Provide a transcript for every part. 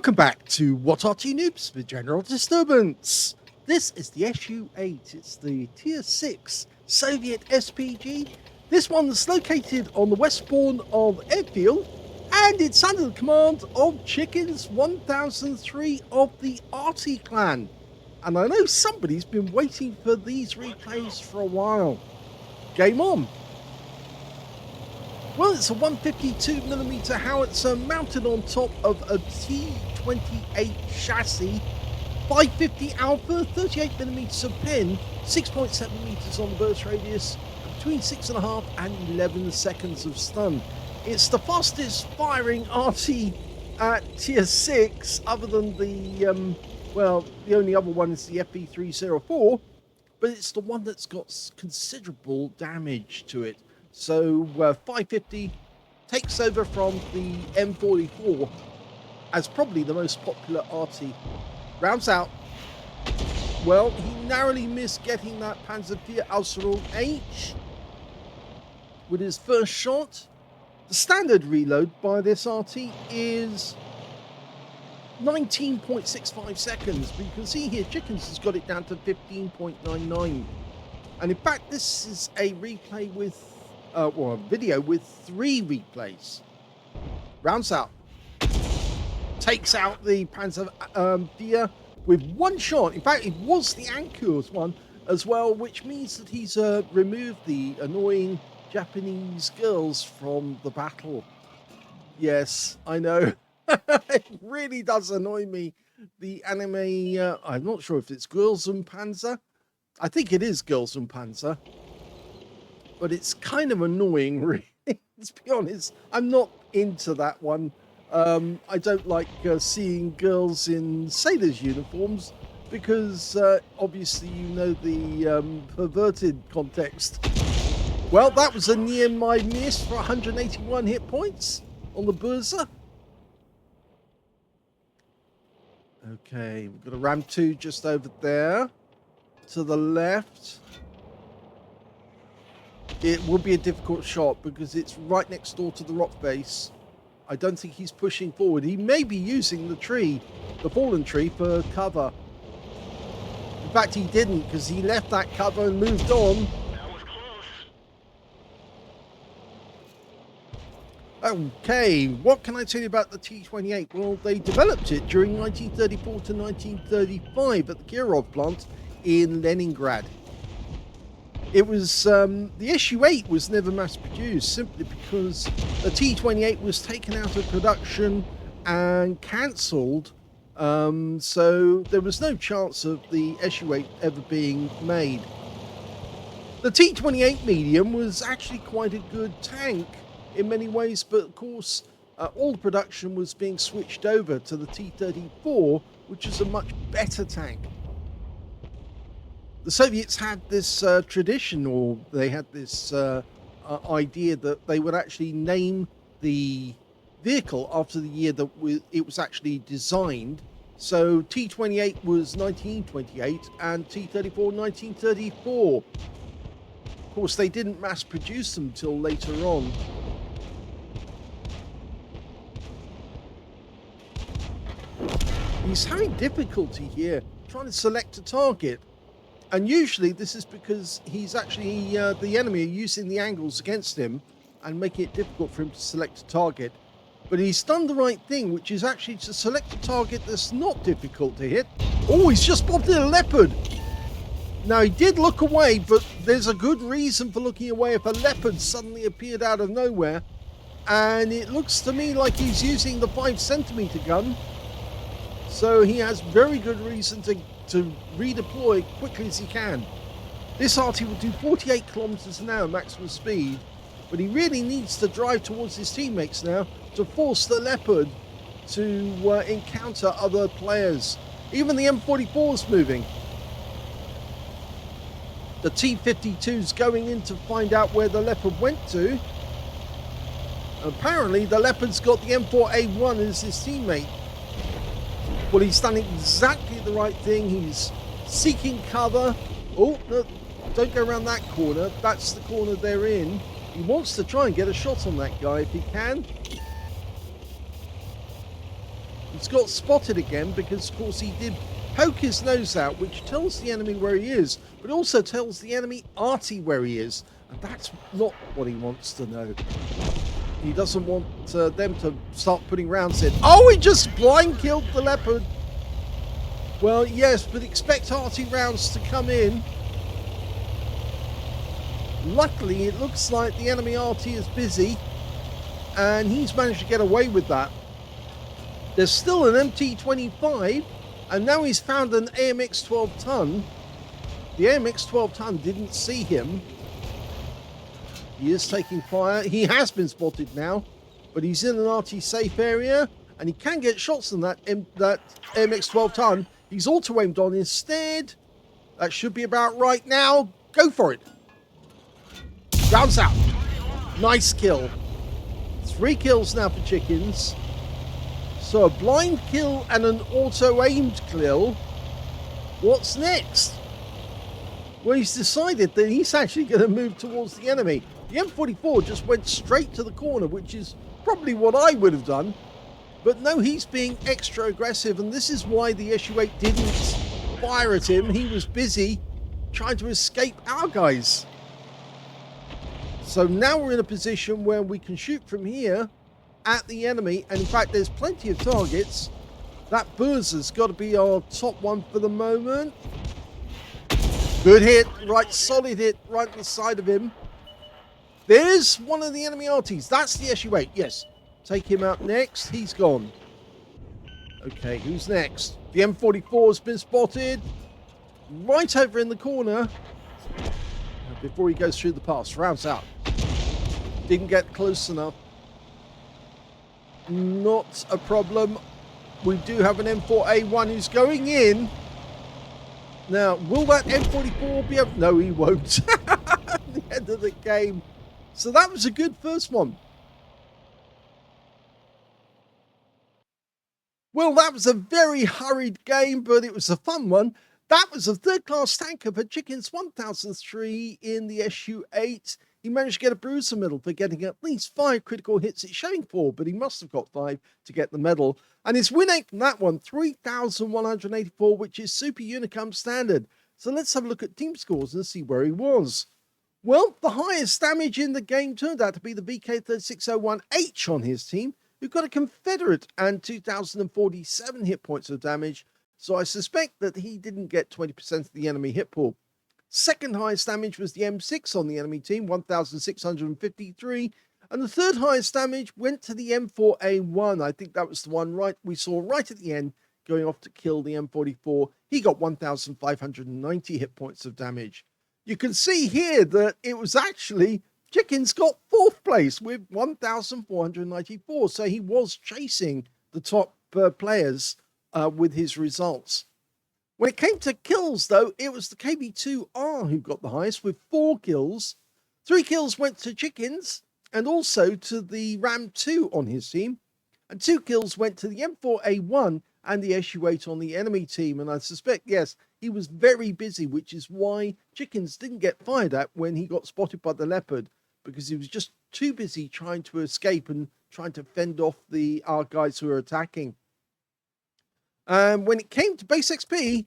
Welcome back to What Arty Noobs with General Disturbance. This is the SU-8. It's the Tier 6 Soviet SPG. This one's located on the westbourne of Airfield, and it's under the command of Chickens 1003 of the Arty clan. And I know somebody's been waiting for these replays for a while. Game on. Well, it's a 152mm howitzer mounted on top of a T-28 chassis, 550 alpha, 38mm of pen, 6.7 meters on the burst radius, between 6.5 and 11 seconds of stun. It's the fastest firing Arty at Tier 6, other than the, well, the only other one is the FP304, but it's the one that's got considerable damage to it. So 550 takes over from the M44 as probably the most popular Arty. Rounds out. Well, he narrowly missed getting that Panzer IV Ausserl H with his first shot. The standard reload by this Arty is 19.65 seconds, but you can see here Chickens has got it down to 15.99. And in fact, this is a replay with or a video with 3 replays. Rounds out. Takes out the Panzer IV with 1 shot. In fact, it was the Ankur's one as well, which means that he's removed the annoying Japanese girls from the battle. Yes, I know. It really does annoy me. The anime, I'm not sure if it's Girls and Panzer. I think it is Girls and Panzer. But it's kind of annoying, really. Let's be honest. I'm not into that one. I don't like seeing girls in sailors' uniforms because obviously you know the perverted context. Well, that was a near my miss for 181 hit points on the Burza. Okay, we've got a Ram 2 just over there to the left. It will be a difficult shot because it's right next door to the rock base. I don't think he's pushing forward. He may be using the tree, the fallen tree, for cover. In fact, he didn't, because he left that cover and moved on. That was close. Okay, what can I tell you about the T-28? Well, they developed it during 1934 to 1935 at the Kirov plant in Leningrad. It was, the SU-8 was never mass produced simply because the T-28 was taken out of production and cancelled. So there was no chance of the SU-8 ever being made. The T-28 medium was actually quite a good tank in many ways, but of course all the production was being switched over to the T-34, which is a much better tank. The Soviets had this tradition, or they had this idea that they would actually name the vehicle after the year that it was actually designed. So T-28 was 1928 and T-34 1934. Of course, they didn't mass produce them till later on. He's having difficulty here trying to select a target. And usually this is because he's actually, the enemy are using the angles against him and making it difficult for him to select a target. But he's done the right thing, which is actually to select a target that's not difficult to hit. Oh, he's just spotted a leopard. Now, he did look away, but there's a good reason for looking away if a leopard suddenly appeared out of nowhere. And it looks to me like he's using the 5cm gun. So he has very good reason to redeploy quickly as he can. This Arty will do 48 kilometers an hour maximum speed, but he really needs to drive towards his teammates now to force the Leopard to encounter other players. Even the M44 is moving. The T-52 is going in to find out where the Leopard went to. Apparently the Leopard's got the M4A1 as his teammate. Well, he's done exactly the right thing. He's seeking cover. Oh, no, don't go around that corner. That's the corner they're in. He wants to try and get a shot on that guy if he can. He's got spotted again because, of course, he did poke his nose out, which tells the enemy where he is, but also tells the enemy Arty where he is. And that's not what he wants to know. He doesn't want them to start putting rounds in. Oh, he just blind killed the leopard. Well, yes, but expect Arty rounds to come in. Luckily, it looks like the enemy Arty is busy, and he's managed to get away with that. There's still an MT-25, and now he's found an AMX 12-ton. The AMX 12-ton didn't see him. He is taking fire. He has been spotted now, but he's in an Arty safe area, and he can get shots on that AMX 12-ton. He's auto-aimed on instead. That should be about right now. Go for it. Rounds out. Nice kill. 3 kills now for Chickens. So a blind kill and an auto-aimed kill. What's next? Well, he's decided that he's actually going to move towards the enemy. The M44 just went straight to the corner, which is probably what I would have done. But no, he's being extra aggressive, and this is why the SU-8 didn't fire at him. He was busy trying to escape our guys. So now we're in a position where we can shoot from here at the enemy, and in fact there's plenty of targets. That Burzer's got to be our top one for the moment. Good hit, right, solid hit right on the side of him. There's one of the enemy Arties. That's the SU-8, yes. Take him out next. He's gone. Okay, who's next? The M44 has been spotted. Right over in the corner. Before he goes through the pass. Rounds out. Didn't get close enough. Not a problem. We do have an M4A1 who's going in. Now, will that M44 be able... No, he won't. At the end of the game. So that was a good first one. Well, that was a very hurried game, but it was a fun one. That was a third-class tanker for Chickens 1003 in the SU-8. He managed to get a bruiser medal for getting at least 5 critical hits. It's showing 4, but he must have got 5 to get the medal. And his win rate from that one, 3,184, which is Super Unicum standard. So let's have a look at team scores and see where he was. Well, the highest damage in the game turned out to be the VK3601H on his team, who got a Confederate and 2,047 hit points of damage. So I suspect that he didn't get 20% of the enemy hit pool. Second highest damage was the M6 on the enemy team, 1,653. And the third highest damage went to the M4A1. I think that was the one we saw right at the end, going off to kill the M44. He got 1,590 hit points of damage. You can see here that it was actually Chickens got 4th place with 1,494. So he was chasing the top players with his results. When it came to kills, though, it was the KB2R who got the highest with 4 kills. 3 kills went to Chickens and also to the Ram 2 on his team. And 2 kills went to the M4A1 and the SU-8 on the enemy team. And I suspect, yes, he was very busy, which is why Chickens didn't get fired at when he got spotted by the Leopard, because he was just too busy trying to escape and trying to fend off our guys who were attacking. When it came to base XP,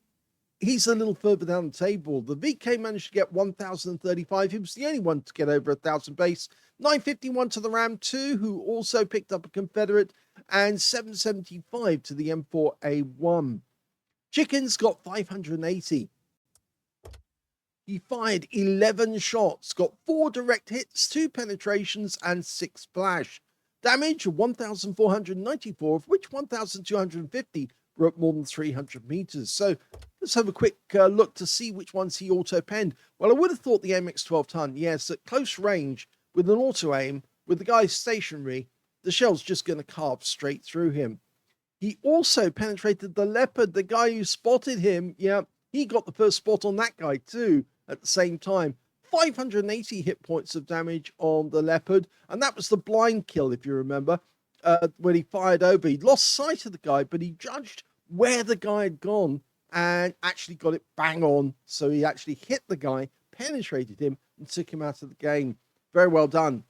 he's a little further down the table. The VK managed to get 1,035. He was the only one to get over 1,000 base. 951 to the Ram 2, who also picked up a Confederate, and 775 to the M4A1. Chickens got 580. He fired 11 shots, got 4 direct hits, 2 penetrations, and 6 splash. Damage of 1,494, of which 1,250 were at more than 300 meters. So let's have a quick look to see which ones he auto-penned. Well, I would have thought the MX 12-ton, yes, at close range, with an auto-aim, with the guy stationary, the shell's just going to carve straight through him. He also penetrated the Leopard, the guy who spotted him. Yeah, he got the first spot on that guy too at the same time. 580 hit points of damage on the Leopard, and that was the blind kill, if you remember. When he fired over, he lost sight of the guy, but he judged where the guy had gone and actually got it bang on. So he actually hit the guy, penetrated him, and took him out of the game. Very well done.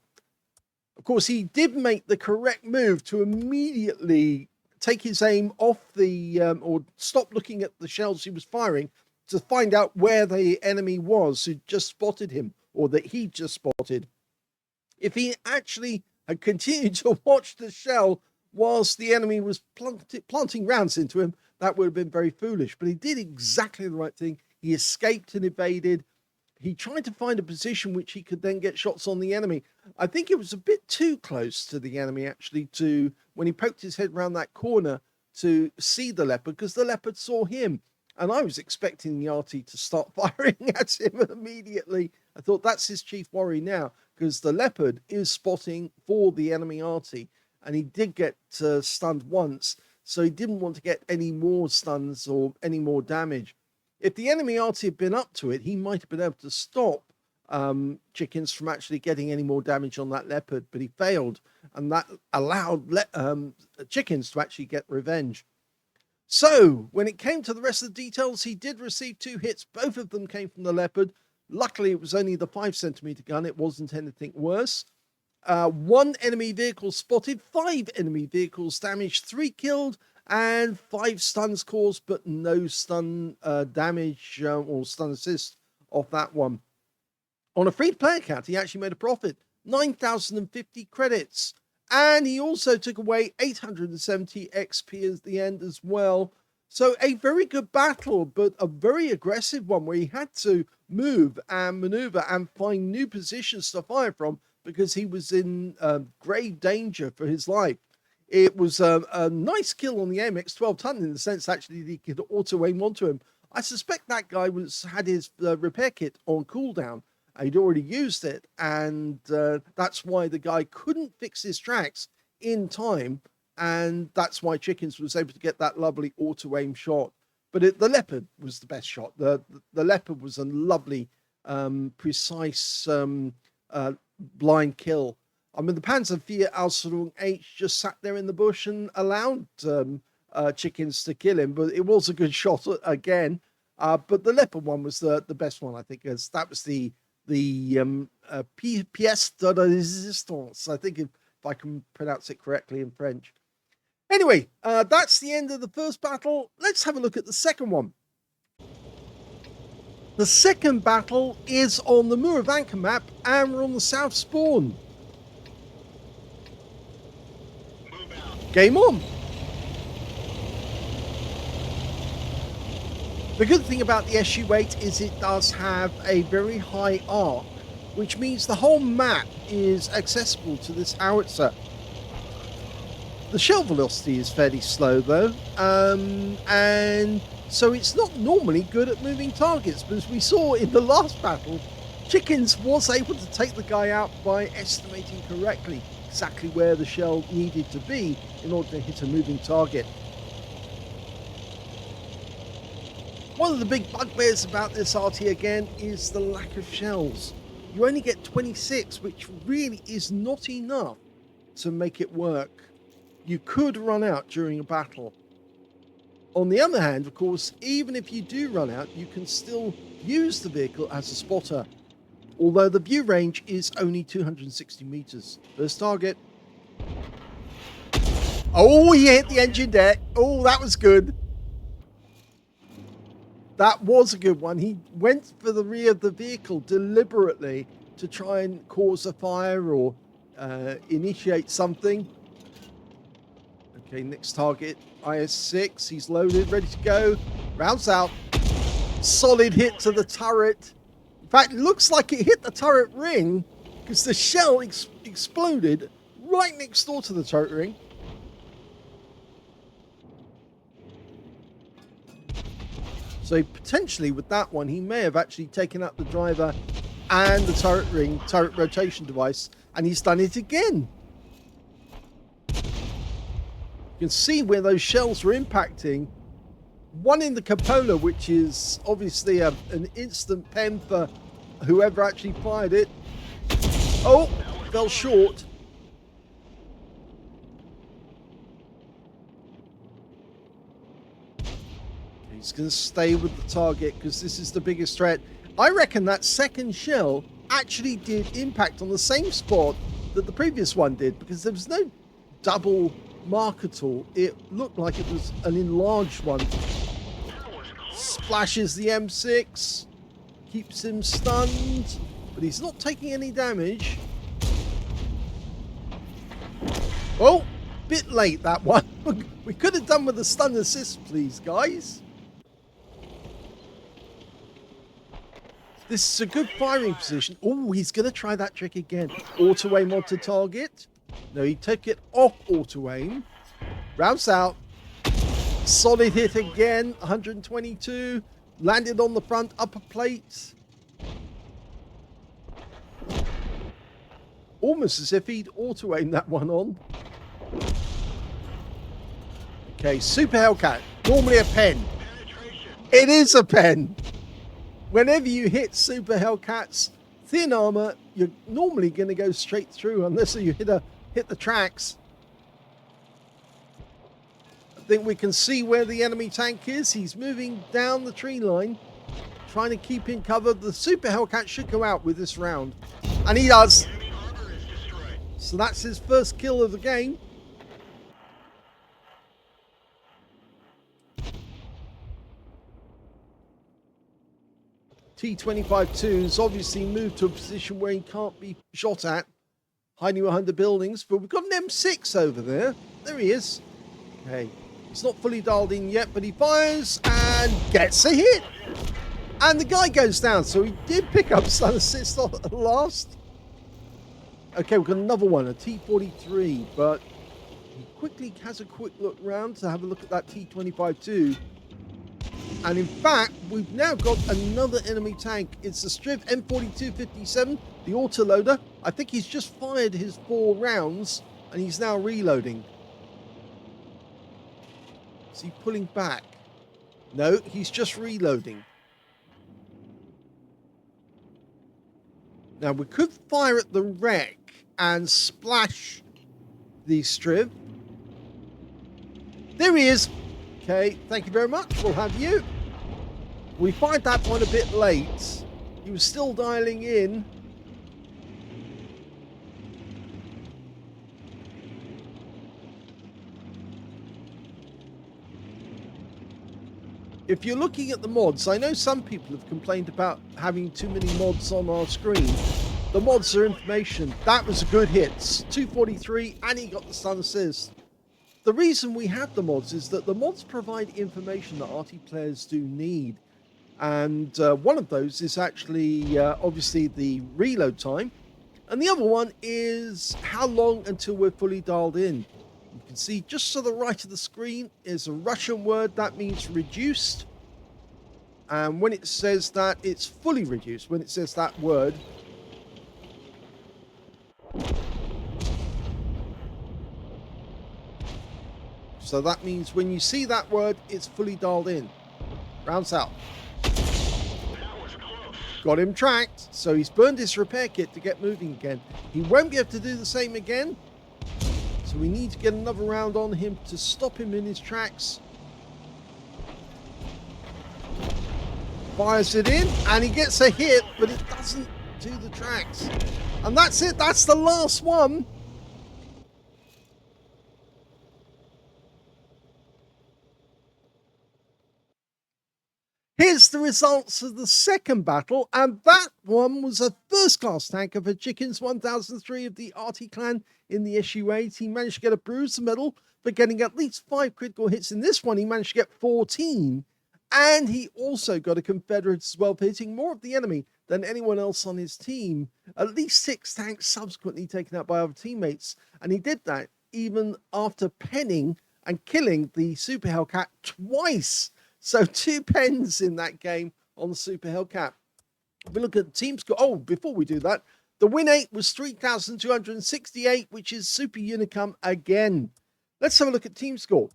Of course, he did make the correct move to immediately take his aim off the, or stop looking at the shells he was firing to find out where the enemy was who just spotted him, or that he just spotted. If he actually had continued to watch the shell whilst the enemy was planting rounds into him, that would have been very foolish. But he did exactly the right thing. He escaped and evaded. He tried to find a position which he could then get shots on the enemy. I think it was a bit too close to the enemy, actually, to when he poked his head around that corner to see the leopard, because the leopard saw him. And I was expecting the Arty to start firing at him immediately. I thought that's his chief worry now, because the leopard is spotting for the enemy Arty. And he did get stunned once, so he didn't want to get any more stuns or any more damage. If the enemy Arty had been up to it, he might have been able to stop Chickens from actually getting any more damage on that leopard, but he failed, and that allowed Chickens to actually get revenge. So, when it came to the rest of the details, he did receive 2 hits. Both of them came from the leopard. Luckily, it was only the 5cm gun. It wasn't anything worse. 1 enemy vehicle spotted, 5 enemy vehicles damaged, 3 killed, and 5 stuns caused, but no stun damage or stun assist off that one. On a free-to-play account, he actually made a profit, 9,050 credits. And he also took away 870 XP at the end as well. So a very good battle, but a very aggressive one where he had to move and maneuver and find new positions to fire from because he was in grave danger for his life. It was a nice kill on the AMX-12 ton in the sense actually that he could auto-aim onto him. I suspect that guy had his repair kit on cooldown. He'd already used it, and that's why the guy couldn't fix his tracks in time, and that's why Chickens was able to get that lovely auto-aim shot. But the leopard was the best shot. The leopard was a lovely, precise, blind kill. I mean, the Panzer IV Aslains just sat there in the bush and allowed Chickens to kill him, but it was a good shot again. But the leopard one was the best one, I think, as that was the pièce de résistance, I think, if I can pronounce it correctly in French. Anyway, that's the end of the first battle. Let's have a look at the second one. The second battle is on the Murovanka map, and we're on the south spawn. Game on. The good thing about the SU-8 is it does have a very high arc, which means the whole map is accessible to this howitzer. The shell velocity is fairly slow though, and so it's not normally good at moving targets, but as we saw in the last battle, Chickens was able to take the guy out by estimating correctly exactly where the shell needed to be in order to hit a moving target. One of the big bugbears about this Arty again is the lack of shells. You only get 26, which really is not enough to make it work. You could run out during a battle. On the other hand, of course, even if you do run out, you can still use the vehicle as a spotter, although the view range is only 260 meters. First target. Oh, he hit the engine deck. Oh, that was good. That was a good one. He went for the rear of the vehicle deliberately to try and cause a fire or initiate something. Okay, next target, IS-6. He's loaded, ready to go. Rounds out. Solid hit to the turret. In fact, it looks like it hit the turret ring because the shell exploded right next door to the turret ring. So potentially with that one, he may have actually taken out the driver and the turret ring, turret rotation device, and he's done it again. You can see where those shells were impacting. One in the cupola, which is obviously an instant pen for whoever actually fired it. Oh, fell short. He's going to stay with the target because this is the biggest threat. I reckon that second shell actually did impact on the same spot that the previous one did, because there was no double mark at all. It looked like it was an enlarged one. Splashes the M6, keeps him stunned, but he's not taking any damage. Oh, bit late that one. We could have done with a stun assist, please, guys. This is a good firing position. Oh, he's going to try that trick again. Auto aim onto target. No, he took it off auto aim. Rounds out. Solid hit again. 122. Landed on the front upper plate. Almost as if he'd auto aim that one on. Okay, Super Hellcat. Normally a pen. It is a pen. Whenever you hit Super Hellcats, thin armor, you're normally going to go straight through unless you hit the tracks. I think we can see where the enemy tank is. He's moving down the tree line, trying to keep in cover. The Super Hellcat should go out with this round. And he does. So that's his first kill of the game. T-25-2's obviously moved to a position where he can't be shot at, hiding behind the buildings, but we've got an M6 over there. There he is. Okay, he's not fully dialed in yet, but he fires and gets a hit. And the guy goes down, so he did pick up stun assist at last. Okay, we've got another one, a T-43, but he quickly has a quick look round to have a look at that T-25-2. And in fact, we've now got another enemy tank. It's the Striv M4257, the autoloader. I think he's just fired his 4 rounds and he's now reloading. Is he pulling back? No, he's just reloading. Now we could fire at the wreck and splash the Striv. There he is. Okay, thank you very much. We'll have you. We fired that one a bit late. He was still dialing in. If you're looking at the mods, I know some people have complained about having too many mods on our screen. The mods are information. That was a good hit. 243, and he got the stun assist. The reason we have the mods is that the mods provide information that Arty players do need. And one of those is actually, obviously, the reload time. And the other one is how long until we're fully dialed in. You can see just to the right of the screen is a Russian word. That means reduced. And when it says that, it's fully reduced. When it says that word. So that means when you see that word, it's fully dialed in. Rounds out. Got him tracked, so he's burned his repair kit to get moving again. He won't be able to do the same again. So we need to get another round on him to stop him in his tracks. Fires it in, and he gets a hit, but it doesn't do the tracks. And that's it, that's the last one. Here's the results of the second battle, and that one was a first-class tanker for Chickens 1003 of the Arty clan in the SU-8. He managed to get a bruise medal for getting at least 5 critical hits. In this one, he managed to get 14, and he also got a Confederate as well for hitting more of the enemy than anyone else on his team. At least 6 tanks subsequently taken out by other teammates, and he did that even after penning and killing the Super Hellcat twice. So 2 pens in that game on the Super Hellcat. We look at the team score. Oh, before we do that, the win 8 was 3,268, which is Super Unicum again. Let's have a look at team score.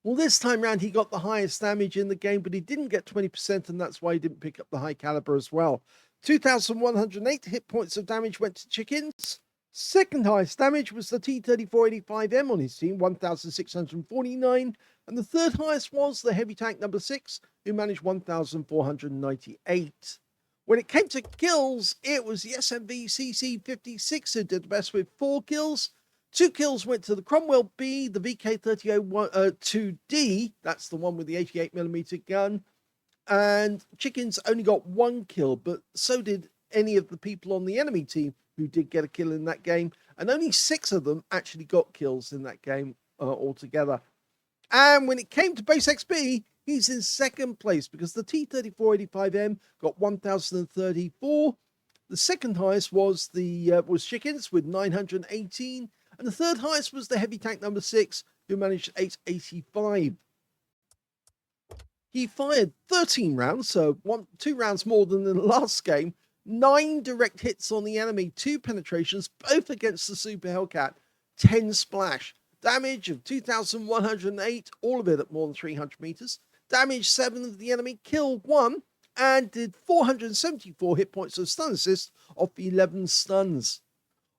Well, this time round, he got the highest damage in the game, but he didn't get 20%, and that's why he didn't pick up the high caliber as well. 2,108 hit points of damage went to Chickens. Second highest damage was the T-3485M on his team, 1,649. And the third highest was the heavy tank number 6, who managed 1,498. When it came to kills, it was the SMV CC56 who did the best with 4 kills. 2 kills went to the Cromwell B, the VK3002D, that's the one with the 88mm gun, and Chickens only got 1 kill, but so did any of the people on the enemy team who did get a kill in that game, and only 6 of them actually got kills in that game altogether. And when it came to base XP, he's in second place because the T3485M got 1034. The second highest was Chickens with 918, and the third highest was the heavy tank number 6, who managed 885. He fired 13 rounds, so 2 rounds more than in the last game, 9 direct hits on the enemy, 2 penetrations, both against the Super Hellcat, 10 splash. Damage of 2,108, all of it at more than 300 meters. Damage 7 of the enemy, killed 1, and did 474 hit points of stun assist off 11 stuns.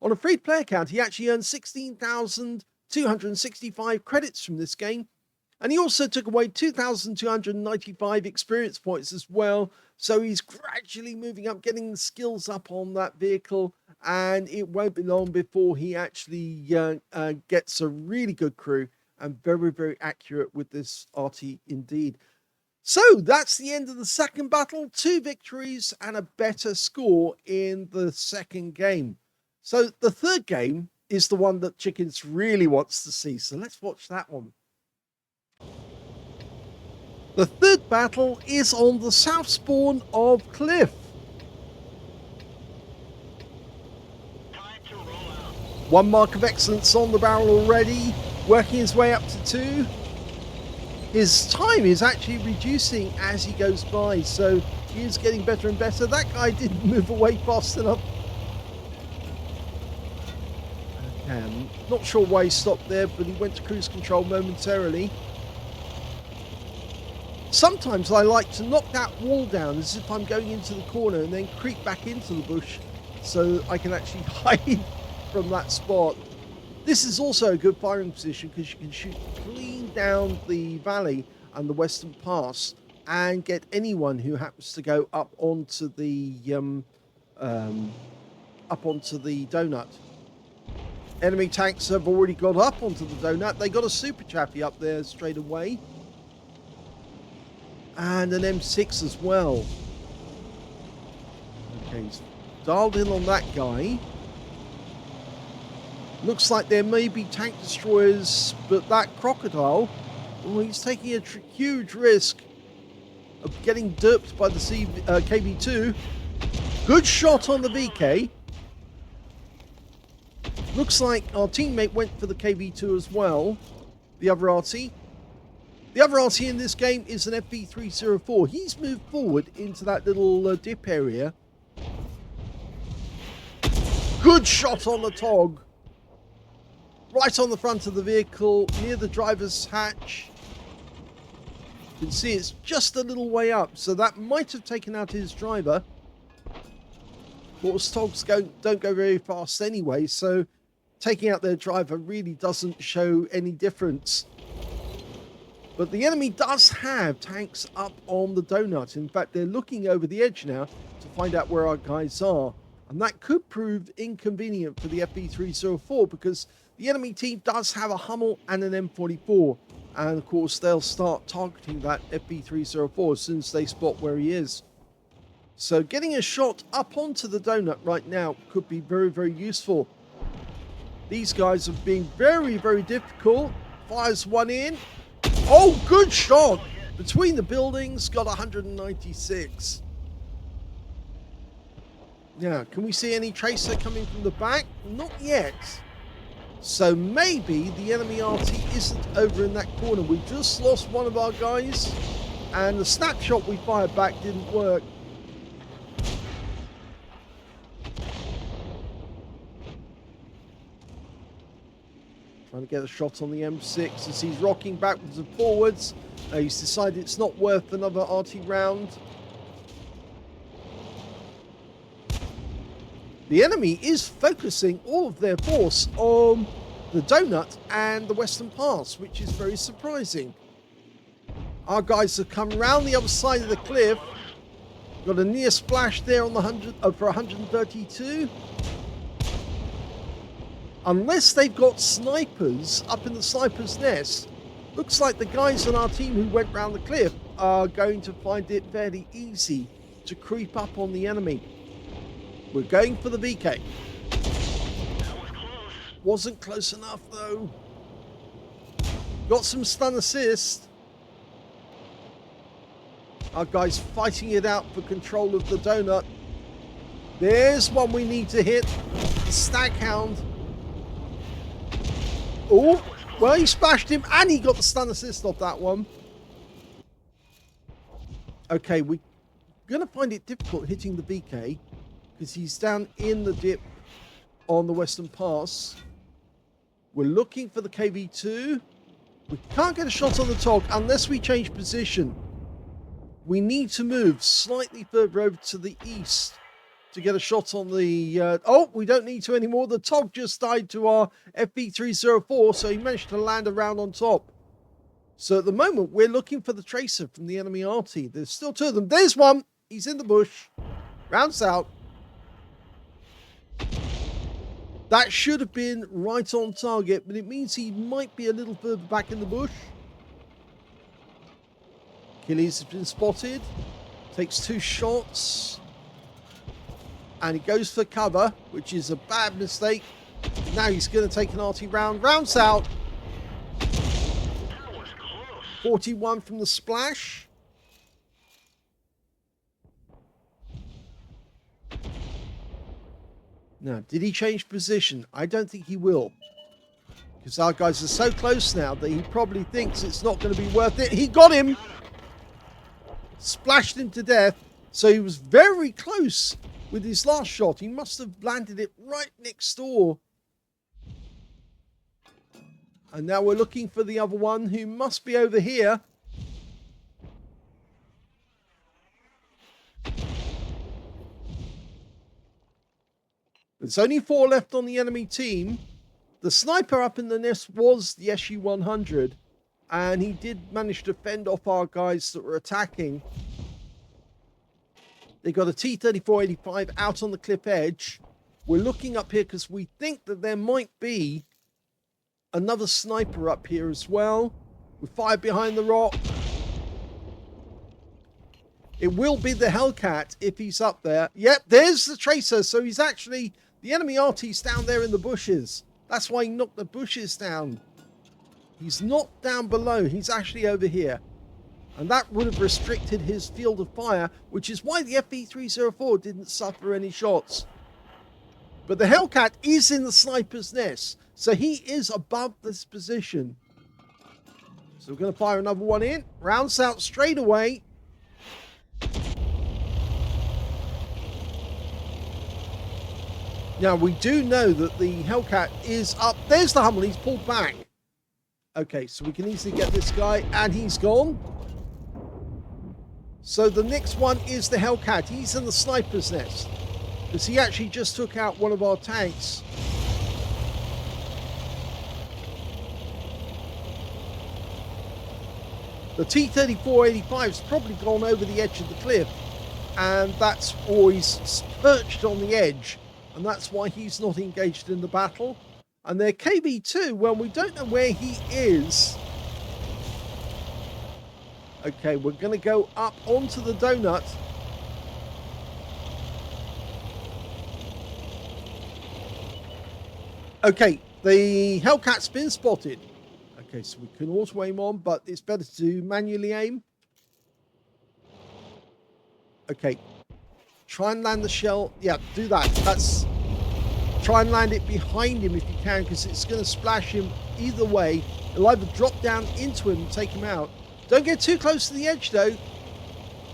On a free player count, he actually earned 16,265 credits from this game, and he also took away 2,295 experience points as well, so he's gradually moving up, getting the skills up on that vehicle, and it won't be long before he actually gets a really good crew and very, very accurate with this Arty indeed. So that's the end of the second battle, 2 victories and a better score in the second game. So the third game is the one that Chickens really wants to see, so let's watch that one. The third battle is on the south spawn of Cliff. One mark of excellence on the barrel already, working his way up to 2. His time is actually reducing as he goes by, so he is getting better and better. That guy didn't move away fast enough. Okay, not sure why he stopped there, but he went to cruise control momentarily. Sometimes I like to knock that wall down as if I'm going into the corner and then creep back into the bush so I can actually hide from that spot. This is also a good firing position because you can shoot clean down the valley and the western pass and get anyone who happens to go up onto the donut. Enemy tanks have already got up onto the donut. They got a Super Chaffee up there straight away. And an M6 as well. Okay, he's dialed in on that guy. Looks like there may be tank destroyers, but that crocodile, well, he's taking a huge risk of getting derped by the KV2. Good shot on the VK. Looks like our teammate went for the KV2 as well, the other Arty. The other Arty in this game is an FV304. He's moved forward into that little dip area. Good shot on the TOG. Right on the front of the vehicle, near the driver's hatch. You can see it's just a little way up, so that might have taken out his driver. Of course, TOGs don't go very fast anyway, so taking out their driver really doesn't show any difference. But the enemy does have tanks up on the donut. In fact, they're looking over the edge now to find out where our guys are. And that could prove inconvenient for the FV304 because the enemy team does have a Hummel and an M44. And of course, they'll start targeting that FV304 as soon as they spot where he is. So getting a shot up onto the donut right now could be very, very useful. These guys are being very, very difficult. Fires one in. Oh, good shot! Between the buildings, got 196. Now, can we see any tracer coming from the back? Not yet. So maybe the enemy Arty isn't over in that corner. We just lost one of our guys, and the snapshot we fired back didn't work. Trying to get a shot on the M6 as he's rocking backwards and forwards. He's decided it's not worth another Arty round. The enemy is focusing all of their force on the donut and the western pass, which is very surprising. Our guys have come around the other side of the cliff. Got a near splash there on the 100 for 132. Unless they've got snipers up in the sniper's nest, looks like the guys on our team who went round the cliff are going to find it fairly easy to creep up on the enemy. We're going for the VK. Wasn't close enough though. Got some stun assist. Our guys fighting it out for control of the donut. There's one we need to hit. The Staghound. Oh, well, he splashed him and he got the stun assist off that one. Okay, we're going to find it difficult hitting the VK because he's down in the dip on the Western Pass. We're looking for the KV2. We can't get a shot on the TOG unless we change position. We need to move slightly further over to the east to get a shot on the... oh, we don't need to anymore. The TOG just died to our FV304, so he managed to land around on top. So at the moment, we're looking for the tracer from the enemy Arty. There's still two of them. There's one. He's in the bush. Rounds out. That should have been right on target, but it means he might be a little further back in the bush. Achilles has been spotted. Takes 2 shots. And he goes for cover, which is a bad mistake. Now he's going to take an Arty round. Rounds out. 41 from the splash. Now, did he change position? I don't think he will. Because our guys are so close now that he probably thinks it's not going to be worth it. He got him! Splashed him to death. So he was very close with his last shot. He must have landed it right next door. And now we're looking for the other one who must be over here. There's only 4 left on the enemy team. The sniper up in the nest was the SU-100. And he did manage to fend off our guys that were attacking. They got a T-34-85 out on the cliff edge. We're looking up here because we think that there might be another sniper up here as well. We fire behind the rock. It will be the Hellcat if he's up there. Yep, there's the tracer. So he's actually... the enemy Arty's down there in the bushes. That's why he knocked the bushes down. He's not down below. He's actually over here. And that would have restricted his field of fire, which is why the FV304 didn't suffer any shots. But the Hellcat is in the sniper's nest. So he is above this position. So we're going to fire another one in. Rounds out straight away. Now, we do know that the Hellcat is up. There's the Hummel. He's pulled back. Okay, so we can easily get this guy. And he's gone. So the next one is the Hellcat. He's in the sniper's nest. Because he actually just took out one of our tanks. The T-34-85's probably gone over the edge of the cliff. And that's always perched on the edge. And that's why he's not engaged in the battle. And their KV2, well, we don't know where he is. Okay, we're going to go up onto the donut. Okay, the Hellcat's been spotted. Okay, so we can auto aim on, but it's better to manually aim. Okay, try and land the shell. Yeah, do that. That's... try and land it behind him if you can, because it's going to splash him either way. It'll either drop down into him and take him out. Don't get too close to the edge, though,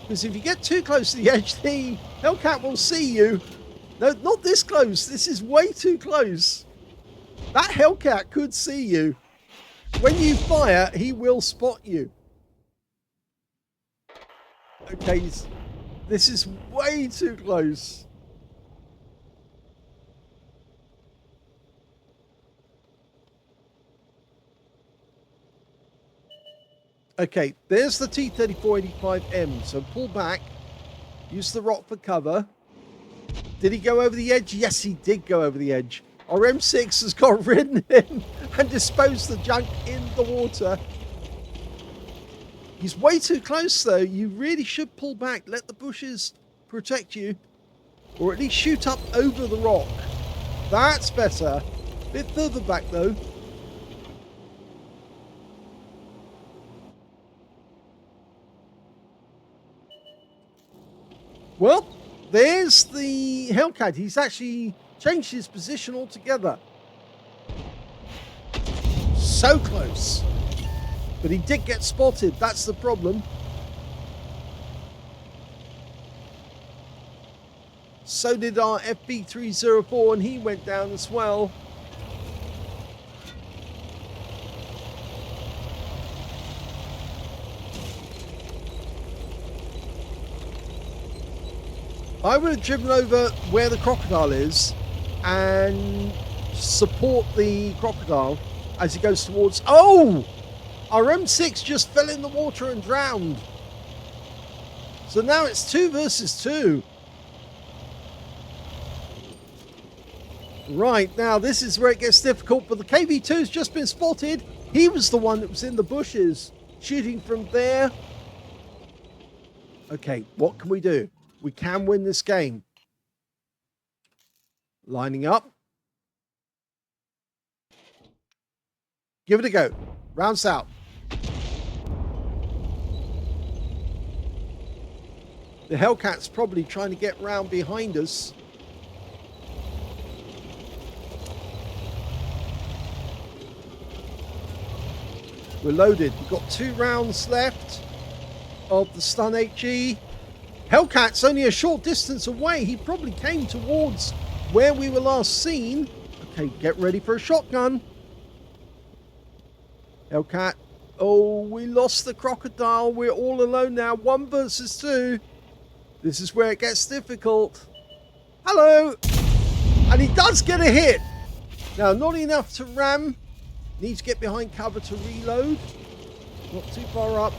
because if you get too close to the edge, the Hellcat will see you. No, not this close. This is way too close. That Hellcat could see you. When you fire, he will spot you. Okay, this is way too close. Okay, there's the T-34-85M. So pull back. Use the rock for cover. Did he go over the edge? Yes, he did go over the edge. Our M6 has got ridden him and disposed the junk in the water. He's way too close, though. You really should pull back. Let the bushes protect you. Or at least shoot up over the rock. That's better. Bit further back, though. Well, there's the Hellcat. He's actually changed his position altogether. So close. But he did get spotted. That's the problem. So did our FB304, and he went down as well. I would have driven over where the crocodile is and support the crocodile as he goes towards... Oh! Our M6 just fell in the water and drowned. So now it's 2 versus 2. Right, now this is where it gets difficult, but the KV2's just been spotted. He was the one that was in the bushes, shooting from there. Okay, what can we do? We can win this game. Lining up. Give it a go. Round south. The Hellcat's probably trying to get round behind us. We're loaded. We've got 2 rounds left of the stun HE. Hellcat's only a short distance away. He probably came towards where we were last seen. Okay, get ready for a shotgun. Hellcat. Oh, we lost the crocodile. We're all alone now. 1 versus 2. This is where it gets difficult. Hello. And he does get a hit. Now, not enough to ram. Needs to get behind cover to reload. Not too far up.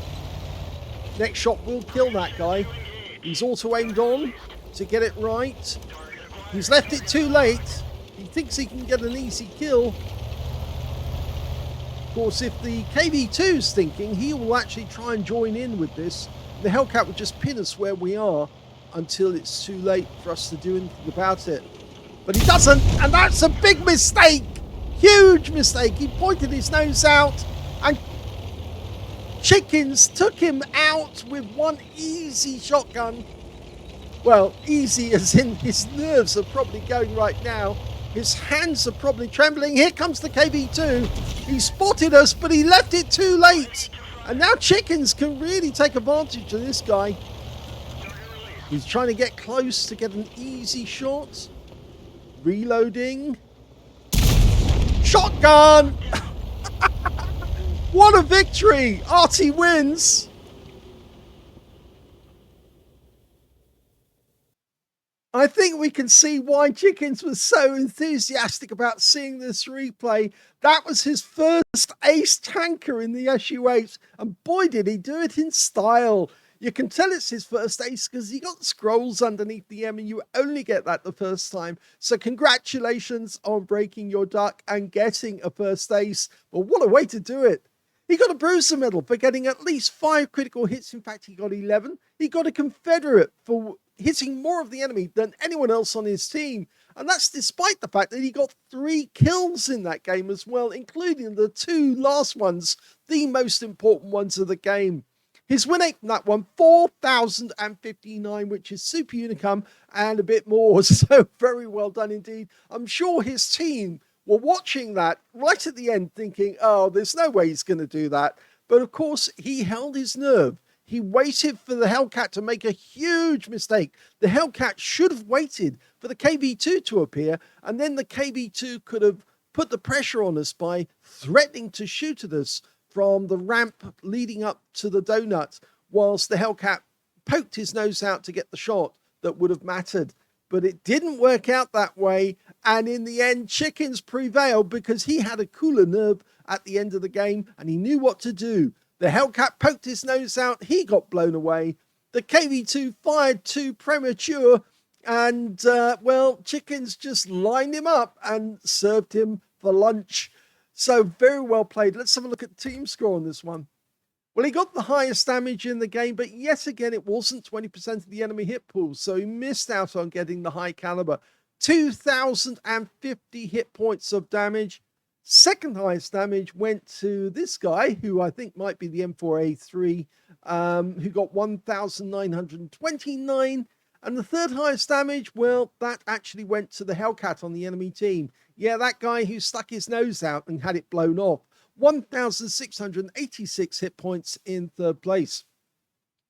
Next shot will kill that guy. He's auto-aimed on to get it right. He's left it too late. He thinks he can get an easy kill. Of course, if the KV2's thinking, he will actually try and join in with this. The Hellcat would just pin us where we are until it's too late for us to do anything about it. But he doesn't, and that's a big mistake! Huge mistake. He pointed his nose out, and Chickens took him out with 1 easy shotgun. Well, easy as in his nerves are probably going right now. His hands are probably trembling. Here comes the KV2. He spotted us, but he left it too late. And now Chickens can really take advantage of this guy. He's trying to get close to get an easy shot. Reloading. Shotgun! What a victory! Arty wins! I think we can see why Chickens was so enthusiastic about seeing this replay. That was his first ace tanker in the SU-8, and boy did he do it in style. You can tell it's his first ace because he got scrolls underneath the M, and you only get that the first time. So congratulations on breaking your duck and getting a first ace. But what a way to do it. He got a Bruiser medal for getting at least 5 critical hits. In fact, he got 11. He got a Confederate for hitting more of the enemy than anyone else on his team. And that's despite the fact that he got 3 kills in that game as well, including the 2 last ones, the most important ones of the game. His win rate from that one, 4,059, which is super unicum and a bit more. So very well done indeed. I'm sure his team were watching that right at the end thinking, oh, there's no way he's going to do that. But of course, he held his nerve. He waited for the Hellcat to make a huge mistake. The Hellcat should have waited for the KV2 to appear, and then the KV2 could have put the pressure on us by threatening to shoot at us from the ramp leading up to the donut, whilst the Hellcat poked his nose out to get the shot that would have mattered. But it didn't work out that way, and in the end, Chickens prevailed because he had a cooler nerve at the end of the game, and he knew what to do. The Hellcat poked his nose out, he got blown away. The KV2 fired too premature, And, well, Chickens just lined him up and served him for lunch. So very well played. Let's have a look at the team score on this one. Well, he got the highest damage in the game, but yet again, it wasn't 20% of the enemy hit pool, so he missed out on getting the high caliber. 2,050 hit points of damage. Second highest damage went to this guy, who I think might be the M4A3, who got 1,929. And the third highest damage, well, that actually went to the Hellcat on the enemy team. Yeah, that guy who stuck his nose out and had it blown off. 1,686 hit points in third place.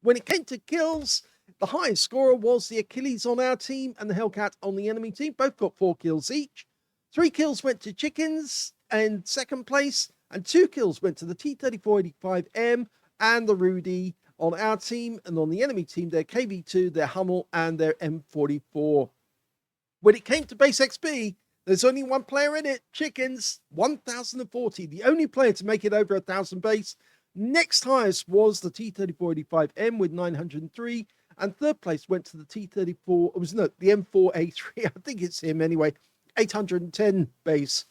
When it came to kills, the highest scorer was the Achilles on our team and the Hellcat on the enemy team. Both got 4 kills each. 3 kills went to Chickens in second place, and 2 kills went to the T-3485M and the Rudy on our team, and on the enemy team, their KV2, their Hummel, and their M44. When it came to base XP, there's only one player in it, Chickens, 1,040. The only player to make it over 1,000 base. Next highest was the T-3485M with 903. And third place went to the T-34, it was no, the M4A3, I think it's him anyway, 810 base.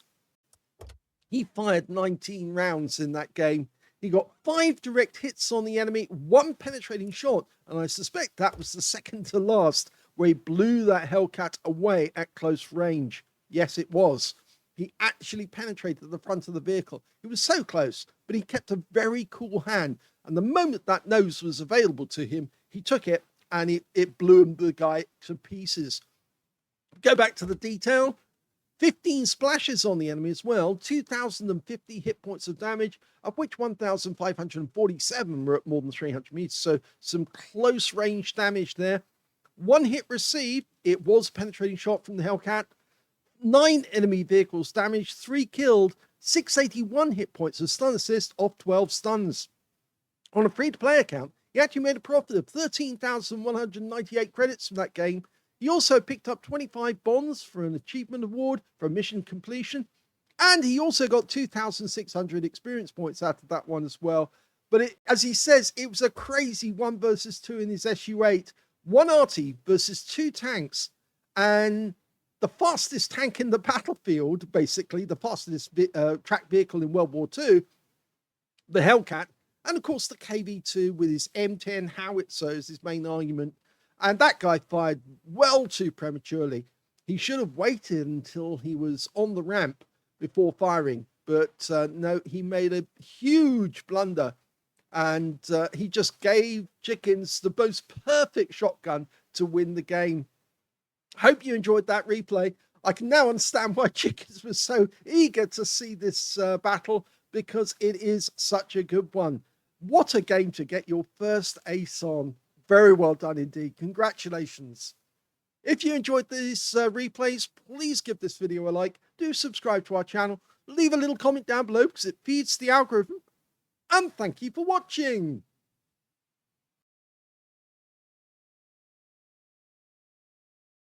He fired 19 rounds in that game. He got 5 direct hits on the enemy, 1 penetrating shot, and I suspect that was the second to last, where he blew that Hellcat away at close range. Yes, it was. He actually penetrated the front of the vehicle. He was so close, but he kept a very cool hand. And the moment that nose was available to him, he took it and it blew the guy to pieces. Go back to the detail. 15 splashes on the enemy as well. 2,050 hit points of damage, of which 1,547 were at more than 300 meters. So some close range damage there. 1 hit received. It was a penetrating shot from the Hellcat. 9 enemy vehicles damaged, 3 killed, 681 hit points of stun assist off 12 stuns. On a free-to-play account, he actually made a profit of 13,198 credits from that game. He also picked up 25 bonds for an achievement award for mission completion, and he also got 2,600 experience points out of that one as well. But as he says, it was a crazy 1 versus 2 in his SU-8. 1 Arty versus 2 tanks, and the fastest tank in the battlefield, basically, the fastest track vehicle in World War II, the Hellcat, and of course the KV2 with his M10 howitzer as his main argument. And that guy fired well too prematurely. He should have waited until he was on the ramp before firing. But no, he made a huge blunder. And he just gave Chickens the most perfect shotgun to win the game. Hope you enjoyed that replay. I can now understand why Chickens was so eager to see this battle, because it is such a good one. What a game to get your first ace on. Very well done indeed. Congratulations. If you enjoyed these replays, please give this video a like. Do subscribe to our channel. Leave a little comment down below because it feeds the algorithm. And thank you for watching.